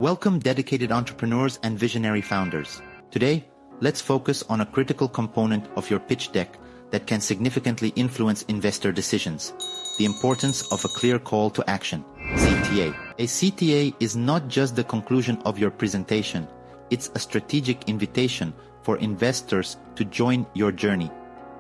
Welcome, dedicated entrepreneurs and visionary founders. Today, let's focus on a critical component of your pitch deck that can significantly influence investor decisions: the importance of a clear call to action. CTA. A CTA is not just the conclusion of your presentation, it's a strategic invitation for investors to join your journey.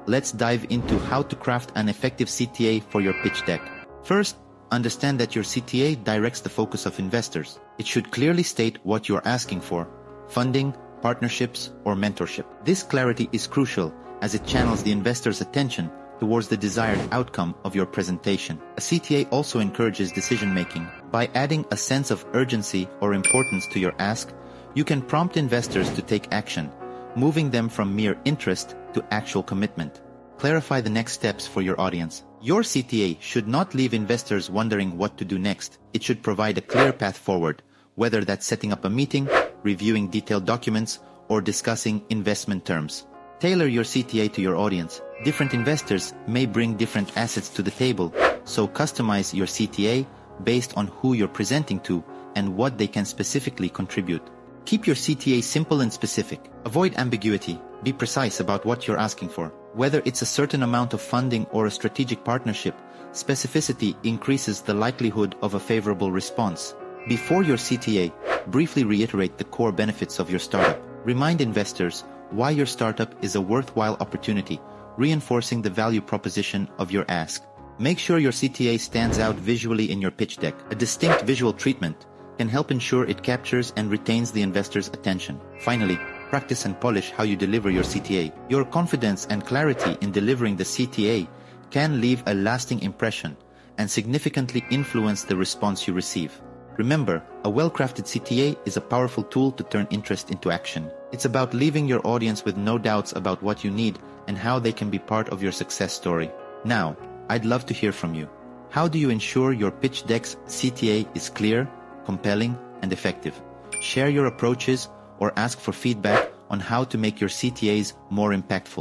Let's dive into how to craft an effective CTA for your pitch deck. First, understand that your CTA directs the focus of investors. It should clearly state what you're asking for: funding, partnerships, or mentorship. This clarity is crucial as it channels the investor's attention towards the desired outcome of your presentation. A CTA also encourages decision-making. By adding a sense of urgency or importance to your ask, you can prompt investors to take action, moving them from mere interest to actual commitment. Clarify the next steps for your audience. Your CTA should not leave investors wondering what to do next. It should provide a clear path forward, whether that's setting up a meeting, reviewing detailed documents, or discussing investment terms. Tailor your CTA to your audience. Different investors may bring different assets to the table, so customize your CTA based on who you're presenting to and what they can specifically contribute. Keep your CTA simple and specific. Avoid ambiguity. Be precise about what you're asking for. Whether it's a certain amount of funding or a strategic partnership, specificity increases the likelihood of a favorable response. Before your CTA, briefly reiterate the core benefits of your startup. Remind investors why your startup is a worthwhile opportunity, reinforcing the value proposition of your ask. Make sure your CTA stands out visually in your pitch deck. A distinct visual treatment can help ensure it captures and retains the investor's attention. Finally, practice and polish how you deliver your CTA. Your confidence and clarity in delivering the CTA can leave a lasting impression and significantly influence the response you receive. Remember, a well-crafted CTA is a powerful tool to turn interest into action. It's about leaving your audience with no doubts about what you need and how they can be part of your success story. Now, I'd love to hear from you. How do you ensure your pitch deck's CTA is clear, compelling, and effective? Share your approaches or ask for feedback on how to make your CTAs more impactful.